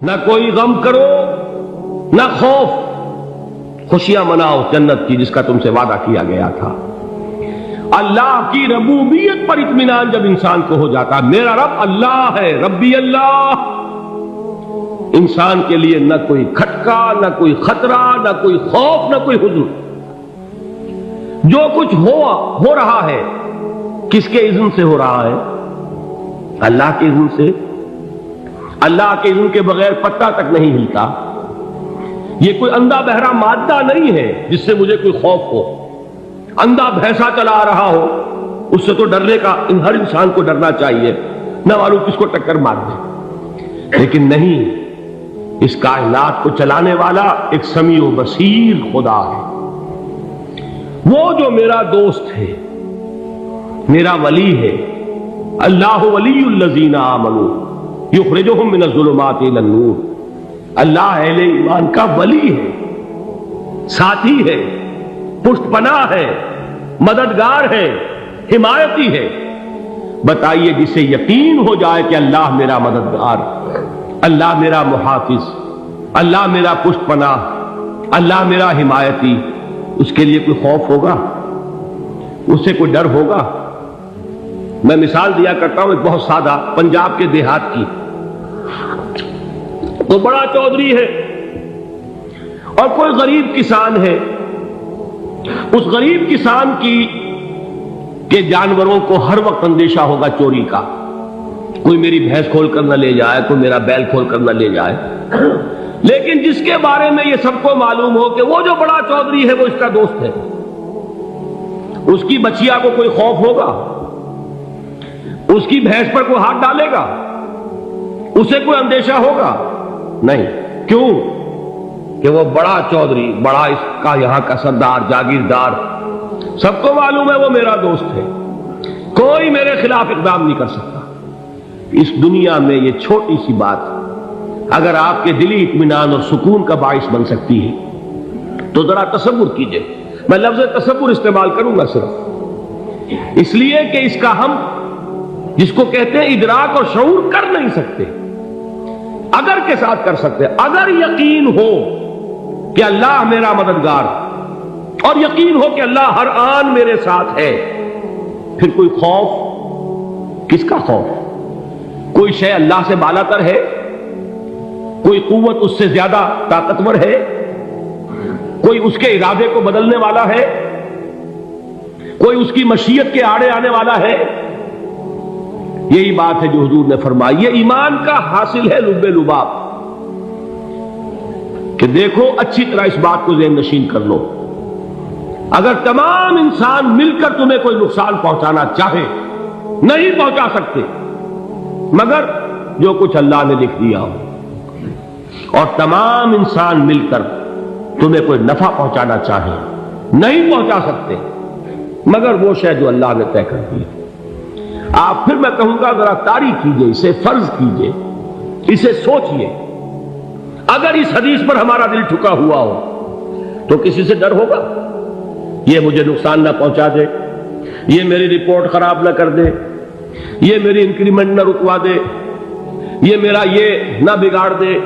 نہ کوئی غم کرو نہ خوف، خوشیاں مناؤ جنت کی جس کا تم سے وعدہ کیا گیا تھا۔ اللہ کی ربوبیت پر اطمینان جب انسان کو ہو جاتا، میرا رب اللہ ہے، ربی اللہ، انسان کے لیے نہ کوئی کھٹکا، نہ کوئی خطرہ، نہ کوئی خوف، نہ کوئی حزن۔ جو کچھ ہو رہا ہے کس کے اذن سے ہو رہا ہے؟ اللہ کے اذن سے۔ اللہ کے اذن کے بغیر پتا تک نہیں ہلتا۔ یہ کوئی اندھا بہرا مادہ نہیں ہے جس سے مجھے کوئی خوف ہو۔ اندھا بھینسا چلا آ رہا ہو اس سے تو ڈرنے کا ہر انسان کو ڈرنا چاہیے، نہ معلوم کس کو ٹکر مار دے۔ لیکن نہیں، اس کائنات کو چلانے والا ایک سمیع و بصیر خدا ہے، وہ جو میرا دوست ہے، میرا ولی ہے۔ اللہ ولی الذین آمنوا یخرجہم من الظلمات الی النور۔ اللہ اہل ایمان کا ولی ہے، ساتھی ہے، پشت پناہ ہے، مددگار ہے، حمایتی ہے۔ بتائیے جسے یقین ہو جائے کہ اللہ میرا مددگار، اللہ میرا محافظ، اللہ میرا پشت پناہ، اللہ میرا حمایتی، اس کے لیے کوئی خوف ہوگا؟ اس سے کوئی ڈر ہوگا؟ میں مثال دیا کرتا ہوں ایک بہت سادہ، پنجاب کے دیہات کی۔ تو بڑا چودھری ہے اور کوئی غریب کسان ہے۔ اس غریب کسان کے جانوروں کو ہر وقت اندیشہ ہوگا چوری کا، کوئی میری بھینس کھول کر نہ لے جائے، کوئی میرا بیل کھول کر نہ لے جائے۔ لیکن جس کے بارے میں یہ سب کو معلوم ہو کہ وہ جو بڑا چودھری ہے وہ اس کا دوست ہے، اس کی بچیا کو کوئی خوف ہوگا؟ اس کی بھینس پر کوئی ہاتھ ڈالے گا؟ اسے کوئی اندیشہ ہوگا؟ نہیں۔ کیوں؟ کہ وہ بڑا چودھری، بڑا اس کا یہاں کا سردار، جاگیردار، سب کو معلوم ہے وہ میرا دوست ہے، کوئی میرے خلاف اقدام نہیں کر سکتا۔ اس دنیا میں یہ چھوٹی سی بات اگر آپ کے دلی اطمینان اور سکون کا باعث بن سکتی ہے تو ذرا تصور کیجئے۔ میں لفظ تصور استعمال کروں گا صرف اس لیے کہ اس کا ہم جس کو کہتے ہیں ادراک اور شعور کر نہیں سکتے، اگر کے ساتھ کر سکتے۔ اگر یقین ہو کہ اللہ میرا مددگار اور یقین ہو کہ اللہ ہر آن میرے ساتھ ہے، پھر کوئی خوف؟ کس کا خوف؟ کوئی شے اللہ سے بالا تر ہے؟ کوئی قوت اس سے زیادہ طاقتور ہے؟ کوئی اس کے ارادے کو بدلنے والا ہے؟ کوئی اس کی مشیت کے آڑے آنے والا ہے؟ یہی بات ہے جو حضور نے فرمائی، یہ ایمان کا حاصل ہے لب لباب، کہ دیکھو اچھی طرح اس بات کو ذہن نشین کر لو، اگر تمام انسان مل کر تمہیں کوئی نقصان پہنچانا چاہے نہیں پہنچا سکتے، مگر جو کچھ اللہ نے لکھ دیا ہو، اور تمام انسان مل کر تمہیں کوئی نفع پہنچانا چاہے نہیں پہنچا سکتے، مگر وہ شے جو اللہ نے طے کر دی۔ آپ پھر میں کہوں گا ذرا طاری کیجئے، اسے فرض کیجئے، اسے سوچئے، اگر اس حدیث پر ہمارا دل ٹھکا ہوا ہو تو کسی سے ڈر ہوگا؟ یہ مجھے نقصان نہ پہنچا دے، یہ میری رپورٹ خراب نہ کر دے، یہ میری انکریمنٹ نہ رکوا دے، یہ میرا یہ نہ بگاڑ دے،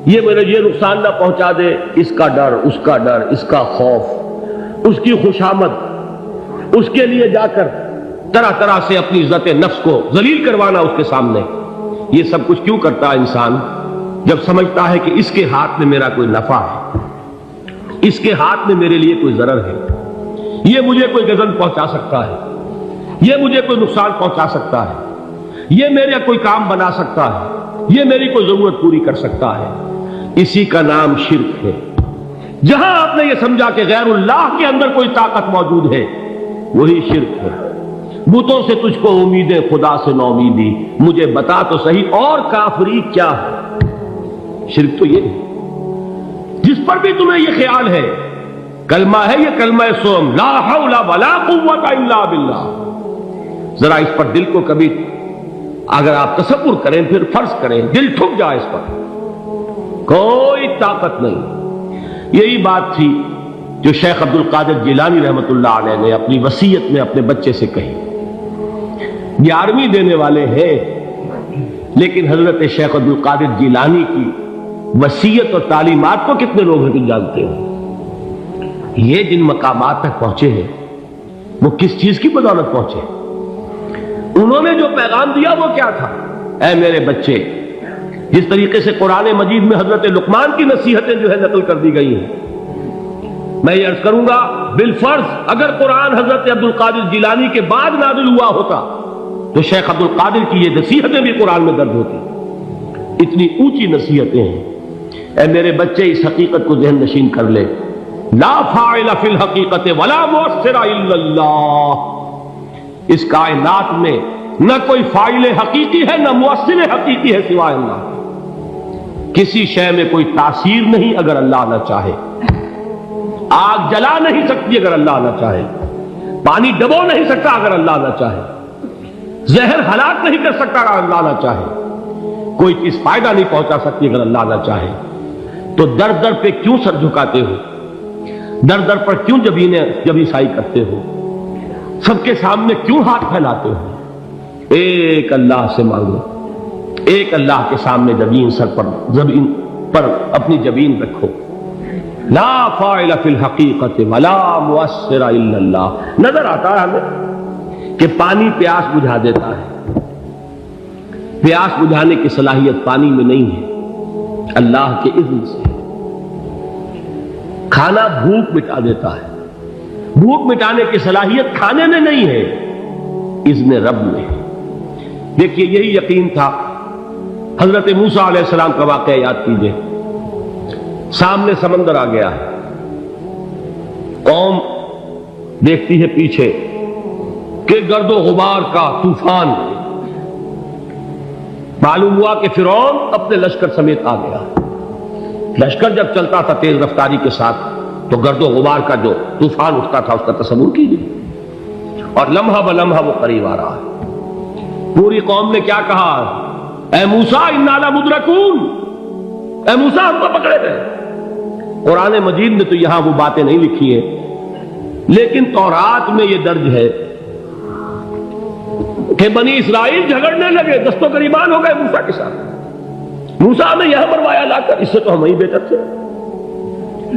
یہ میرے یہ نقصان نہ پہنچا دے۔ اس کا ڈر، اس کا ڈر، اس کا خوف، اس کی خوشامد، اس کے لیے جا کر طرح طرح سے اپنی عزت نفس کو ذلیل کروانا اس کے سامنے، یہ سب کچھ کیوں کرتا ہے انسان؟ جب سمجھتا ہے کہ اس کے ہاتھ میں میرا کوئی نفع ہے، اس کے ہاتھ میں میرے لیے کوئی ضرر ہے، یہ مجھے کوئی غضب پہنچا سکتا ہے، یہ مجھے کوئی نقصان پہنچا سکتا ہے، یہ میرا کوئی کام بنا سکتا ہے، یہ میری کوئی ضرورت پوری کر سکتا ہے، اسی کا نام شرک ہے۔ جہاں آپ نے یہ سمجھا کہ غیر اللہ کے اندر کوئی طاقت موجود ہے، وہی شرک ہے۔ بتوں سے تجھ کو امید ہے، خدا سے نومیدی، مجھے بتا تو صحیح اور کافری کیا ہے؟ شرک تو یہ ہے جس پر بھی تمہیں یہ خیال ہے، کلمہ ہے یہ کلمہ سوم، لا حول ولا قوت الا باللہ، ذرا اس پر دل کو کبھی اگر آپ تصور کریں، پھر فرض کریں، دل ٹھک جائے اس پر، کوئی طاقت نہیں۔ یہی بات تھی جو شیخ عبد القادر جیلانی رحمۃ اللہ علیہ نے اپنی وصیت میں اپنے بچے سے کہی۔ 11ویں دینے والے ہیں، لیکن حضرت شیخ عبد القادر جیلانی کی وصیت اور تعلیمات کو کتنے لوگ ہیں تم جانتے ہو؟ یہ جن مقامات تک پہنچے ہیں وہ کس چیز کی بدولت پہنچے؟ انہوں نے جو پیغام دیا وہ کیا تھا؟ اے میرے بچے، جس طریقے سے قرآن مجید میں حضرت لقمان کی نصیحتیں جو ہے نقل کر دی گئی ہیں، میں یہ عرض کروں گا بالفرض اگر قرآن حضرت عبد القادر جیلانی کے بعد نازل ہوا ہوتا تو شیخ عبد القادر کی یہ نصیحتیں بھی قرآن میں درج ہوتی۔ اتنی اونچی نصیحتیں ہیں۔ اے میرے بچے، اس حقیقت کو ذہن نشین کر لے، لا فاعل فی الحقیقت ولا مؤثر الا اللہ۔ اس کائنات میں نہ کوئی فاعل حقیقی ہے نہ مؤثر حقیقی ہے سوائے اللہ۔ کسی شے میں کوئی تاثیر نہیں اگر اللہ نہ چاہے۔ آگ جلا نہیں سکتی اگر اللہ نہ چاہے، پانی ڈبو نہیں سکتا اگر اللہ نہ چاہے، زہر ہلاک نہیں کر سکتا اگر اللہ نہ چاہے، کوئی چیز فائدہ نہیں پہنچا سکتی اگر اللہ نہ چاہے۔ تو در در پہ کیوں سر جھکاتے ہو؟ در در پر کیوں جبیں سائی کرتے ہو؟ سب کے سامنے کیوں ہاتھ پھیلاتے ہو؟ ایک اللہ سے مانگو، ایک اللہ کے سامنے زمین پر اپنی جبین رکھو۔ لا فاعل فی الحقیقت ولا مؤثر الا اللہ۔ نظر آتا ہے ہمیں کہ پانی پیاس بجھا دیتا ہے، پیاس بجھانے کی صلاحیت پانی میں نہیں ہے، اللہ کے اذن سے۔ کھانا بھوک مٹا دیتا ہے، بھوک مٹانے کی صلاحیت کھانے میں نہیں ہے، اذن رب میں۔ دیکھیے یہی یقین تھا حضرت موسیٰ علیہ السلام کا واقعہ یاد کیجئے۔ سامنے سمندر آ گیا ہے، قوم دیکھتی ہے پیچھے کہ گرد و غبار کا طوفان، معلوم ہوا کہ فرعون اپنے لشکر سمیت آ گیا۔ لشکر جب چلتا تھا تیز رفتاری کے ساتھ تو گرد و غبار کا جو طوفان اٹھتا تھا اس کا تصور کیجیے، اور لمحہ بلمحہ وہ قریب آ رہا ہے۔ پوری قوم نے کیا کہا؟ اے موسیٰ انا لمدرکون، اے موسیٰ ہم کو پکڑے گئے۔ قرآن مجید میں تو یہاں وہ باتیں نہیں لکھی ہیں، لیکن تورات میں یہ درج ہے کہ بنی اسرائیل جھگڑنے لگے، دست و گریبان ہو گئے موسیٰ کے ساتھ۔ موسیٰ نے یہاں مروایا لا کر، اس سے تو ہم ہی بہتر تھے،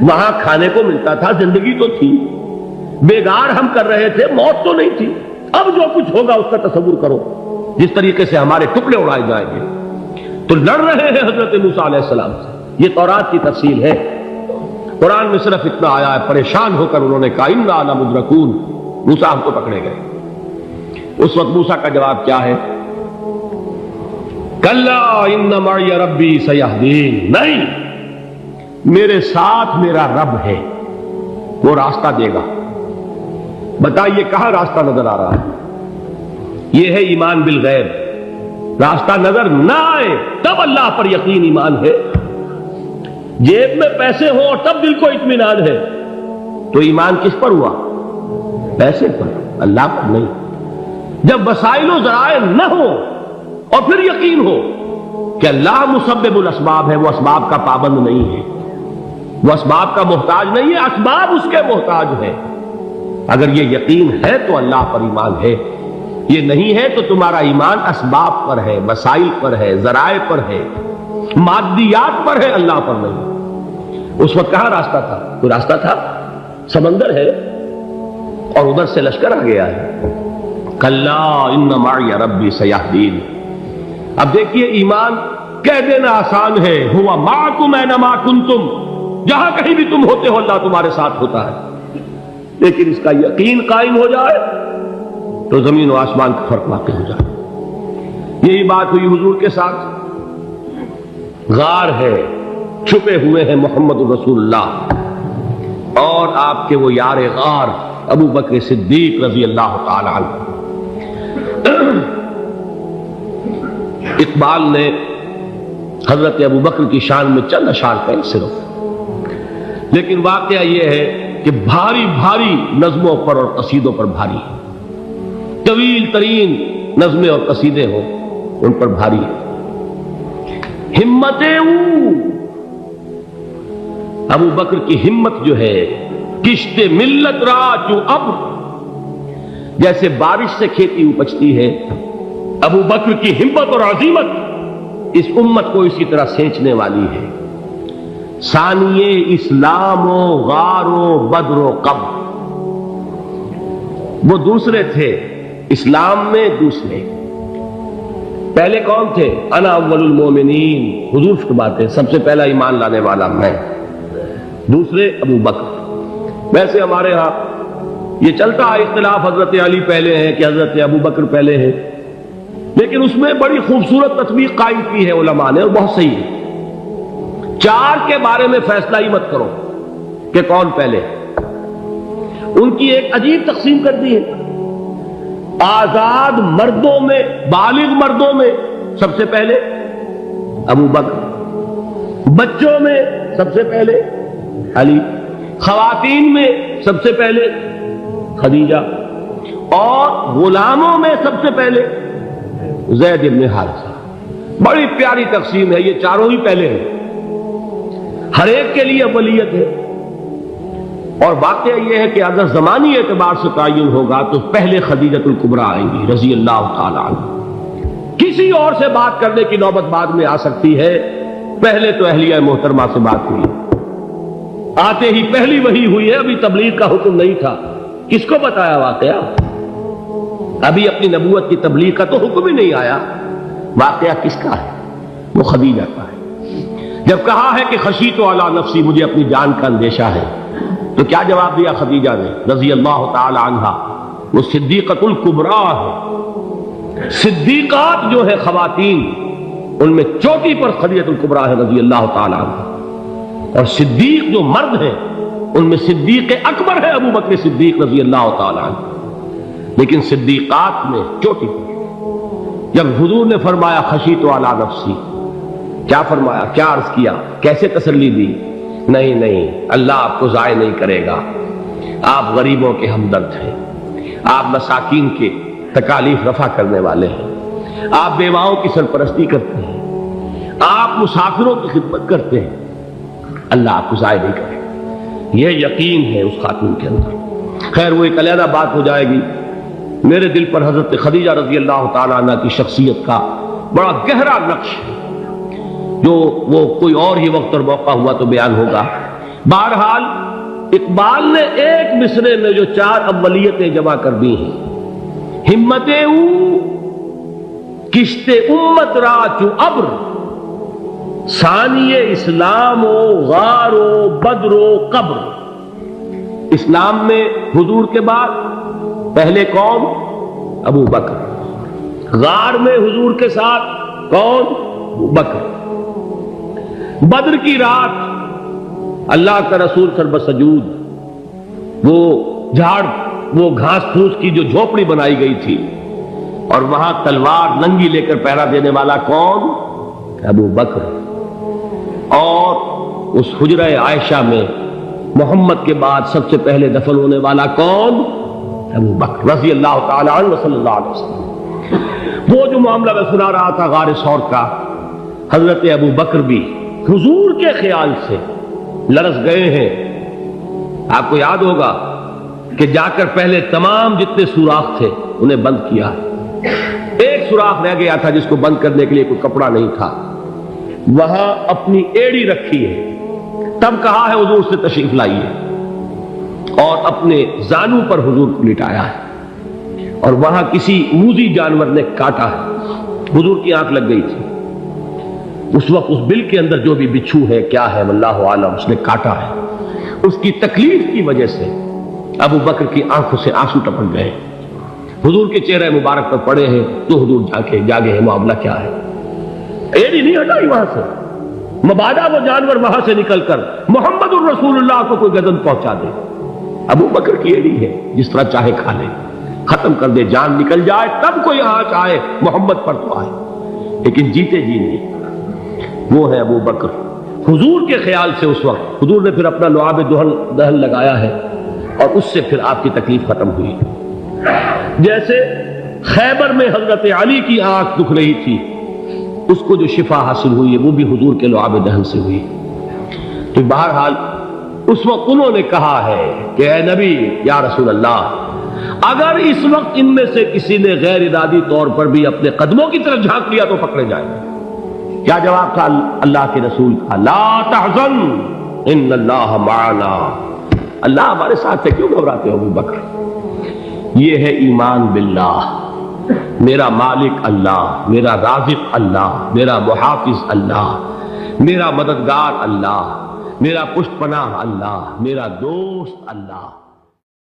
وہاں کھانے کو ملتا تھا، زندگی تو تھی، بیگار ہم کر رہے تھے، موت تو نہیں تھی۔ اب جو کچھ ہوگا اس کا تصور کرو، جس طریقے سے ہمارے ٹکڑے اڑائے جائیں گے۔ تو لڑ رہے ہیں حضرت موسیٰ علیہ السلام سے، یہ تورات کی تفصیل ہے۔ قرآن میں صرف اتنا آیا ہے، پریشان ہو کر انہوں نے کہا انا لمدرکون، موسیٰ ہم کو پکڑے گئے۔ اس وقت موسیٰ کا جواب کیا ہے؟ کلا ان معی ربی سیہدین، نہیں، میرے ساتھ میرا رب ہے، وہ راستہ دے گا۔ بتائیے کہاں راستہ نظر آ رہا ہے؟ یہ ہے ایمان بالغیب۔ راستہ نظر نہ آئے تب اللہ پر یقین ایمان ہے۔ جیب میں پیسے ہوں اور تب دل کو اطمینان ہے تو ایمان کس پر ہوا؟ پیسے پر، اللہ پر نہیں۔ جب وسائل و ذرائع نہ ہو اور پھر یقین ہو کہ اللہ مسبب الاسباب ہے، وہ اسباب کا پابند نہیں ہے، وہ اسباب کا محتاج نہیں ہے، اسباب اس کے محتاج ہے۔ اگر یہ یقین ہے تو اللہ پر ایمان ہے، یہ نہیں ہے تو تمہارا ایمان اسباب پر ہے، وسائل پر ہے، ذرائع پر ہے، مادیات پر ہے، اللہ پر نہیں۔ اس وقت کہاں راستہ تھا؟ کوئی راستہ تھا؟ سمندر ہے اور ادھر سے لشکر آ گیا ہے۔ کلا ان معی ربی سیہدین۔ اب دیکھیے ایمان کہہ دینا آسان ہے، ہوا معکم اینما کنتم، جہاں کہیں بھی تم ہوتے ہو اللہ تمہارے ساتھ ہوتا ہے، لیکن اس کا یقین قائم ہو جائے تو زمین و آسمان کا فرق واقع ہو جائے۔ یہی بات ہوئی حضور کے ساتھ۔ غار ہے، چھپے ہوئے ہیں محمد رسول اللہ اور آپ کے وہ یار غار ابو بکر صدیق رضی اللہ تعالی عنہ۔ اقبال نے حضرت ابو بکر کی شان میں چند اشعار کہے صرف، لیکن واقعہ یہ ہے کہ بھاری بھاری نظموں پر اور قصیدوں پر بھاری ہے، طویل ترین نظمیں اور قصیدے ہوں ان پر بھاری ہے۔ ہمتیں ابو بکر کی ہمت جو ہے، کشت ملت را جو اب، جیسے بارش سے کھیتی اپجتی ہے، ابو بکر کی ہمت اور عزیمت اس امت کو اسی طرح سینچنے والی ہے۔ ثانیے اسلام و غار و بدر و قبر، وہ دوسرے تھے اسلام میں، دوسرے پہلے کون تھے؟ انا اول المومنین، حضور فرماتے سب سے پہلا ایمان لانے والا میں، دوسرے ابو بکر۔ ویسے ہمارے ہاں یہ چلتا ہے اختلاف، حضرت علی پہلے ہیں کہ حضرت ابو بکر پہلے ہیں، لیکن اس میں بڑی خوبصورت تطبیق قائم کی ہے علماء نے، اور بہت صحیح ہے۔ چار کے بارے میں فیصلہ ہی مت کرو کہ کون پہلے، ان کی ایک عجیب تقسیم کر دی ہے۔ آزاد مردوں میں، بالغ مردوں میں سب سے پہلے ابو بکر، بچوں میں سب سے پہلے علی، خواتین میں سب سے پہلے خدیجہ، اور غلاموں میں سب سے پہلے زید بن حارثہ۔ بڑی پیاری تقسیم ہے، یہ چاروں ہی پہلے ہیں، ہر ایک کے لیے اولیت ہے۔ اور واقعہ یہ ہے کہ اگر زمانی اعتبار سے تعین ہوگا تو پہلے خدیجۃ الکبریٰ آئیں گی رضی اللہ تعالی عنہ، کسی اور سے بات کرنے کی نوبت بعد میں آ سکتی ہے، پہلے تو اہلیہ محترمہ سے بات ہوئی، آتے ہی پہلی وحی ہوئی ہے، ابھی تبلیغ کا حکم نہیں تھا۔ کس کو بتایا واقعہ؟ ابھی اپنی نبوت کی تبلیغ کا تو حکم ہی نہیں آیا، واقعہ کس کا ہے؟ وہ خدیجہ کا ہے۔ جب کہا ہے کہ خشیت علی نفسی، مجھے اپنی جان کا اندیشہ ہے، تو کیا جواب دیا خدیجہ نے رضی اللہ تعالی عنہا؟ وہ صدیقۃ الکبریٰ ہے، صدیقات جو ہے خواتین ان میں چوٹی پر خدیجۃ الکبریٰ ہے رضی اللہ تعالی عنہا، اور صدیق جو مرد ہیں ان میں صدیق اکبر ہے ابو بکر صدیق رضی اللہ تعالی عنہ، لیکن صدیقات میں چوٹی پر۔ جب حضور نے فرمایا خشیت علی نفسی، کیا فرمایا، کیا عرض کیا، کیسے تسلی دی؟ نہیں نہیں، اللہ آپ کو ضائع نہیں کرے گا، آپ غریبوں کے ہمدرد ہیں، آپ مساکین کے تکالیف رفع کرنے والے ہیں، آپ بیواؤں کی سرپرستی کرتے ہیں، آپ مسافروں کی خدمت کرتے ہیں، اللہ آپ کو ضائع نہیں کرے گا۔ یہ یقین ہے اس خاتون کے اندر۔ خیر وہ ایک علیحدہ بات ہو جائے گی۔ میرے دل پر حضرت خدیجہ رضی اللہ تعالیٰ عنہ کی شخصیت کا بڑا گہرا نقش ہے، جو وہ کوئی اور ہی وقت اور موقع ہوا تو بیان ہوگا۔ بہرحال اقبال نے ایک مصرے میں جو چار اولیتیں جمع کر دی ہیں، ہمت او کشت امت را چو ابر، ثانی اسلام و غار و بدر و قبر۔ اسلام میں حضور کے بعد پہلے کون؟ ابو بکر۔ غار میں حضور کے ساتھ کون؟ ابو بکر۔ بدر کی رات اللہ کا رسول سر بسجود، وہ جھاڑ، وہ گھاس پھوس کی جو جھوپڑی بنائی گئی تھی، اور وہاں تلوار ننگی لے کر پہرا دینے والا کون؟ ابو بکر۔ اور اس حجرہ عائشہ میں محمد کے بعد سب سے پہلے دفن ہونے والا کون؟ ابو بکر رضی اللہ تعالی عنہ صلی اللہ علیہ وسلم۔ وہ جو معاملہ میں سنا رہا تھا غار ثور کا، حضرت ابو بکر بھی حضور کے خیال سے لرز گئے ہیں۔ آپ کو یاد ہوگا کہ جا کر پہلے تمام جتنے سوراخ تھے انہیں بند کیا، ایک سوراخ رہ گیا تھا جس کو بند کرنے کے لیے کوئی کپڑا نہیں تھا، وہاں اپنی ایڑی رکھی ہے، تب کہا ہے حضور سے تشریف لائیے، اور اپنے زانو پر حضور کو لٹایا ہے، اور وہاں کسی موذی جانور نے کاٹا ہے، حضور کی آنکھ لگ گئی تھی، اس وقت اس بل کے اندر جو بھی بچھو ہے کیا ہے واللہ عالم، اس نے کاٹا ہے، اس کی تکلیف کی وجہ سے ابو بکر کی آنکھوں سے آنسو ٹپک گئے، حضور کے چہرے مبارک پر پڑے ہیں، تو حضور جاگے ہیں، معاملہ کیا ہے؟ ایڑی نہیں ہٹائی وہاں سے، مبادا وہ جانور وہاں سے نکل کر محمد الرسول اللہ کو کوئی گزن پہنچا دے، ابو بکر کی ایڑی ہے، جس طرح چاہے کھا لے، ختم کر دے، جان نکل جائے تب کوئی آنچ آئے، محمد پر تو آئے، لیکن جیتے جی نہیں۔ وہ ہے ابو بکر۔ حضور کے خیال سے اس وقت حضور نے پھر اپنا لعاب دہن لگایا ہے، اور اس سے پھر آپ کی تکلیف ختم ہوئی۔ جیسے خیبر میں حضرت علی کی آنکھ دکھ رہی تھی، اس کو جو شفا حاصل ہوئی ہے وہ بھی حضور کے لعاب دہن سے ہوئی۔ تو بہرحال اس وقت انہوں نے کہا ہے کہ اے نبی یا رسول اللہ، اگر اس وقت ان میں سے کسی نے غیر ارادی طور پر بھی اپنے قدموں کی طرف جھانک لیا تو پکڑے جائیں، کیا جواب تھا اللہ کے رسول کا؟ لا تحزن ان اللہ معنا، اللہ ہمارے ساتھ ہے، کیوں گھبراتے ہو ابو بکر؟ یہ ہے ایمان باللہ، میرا مالک اللہ، میرا رازق اللہ، میرا محافظ اللہ، میرا مددگار اللہ، میرا پشت پناہ اللہ، میرا دوست اللہ۔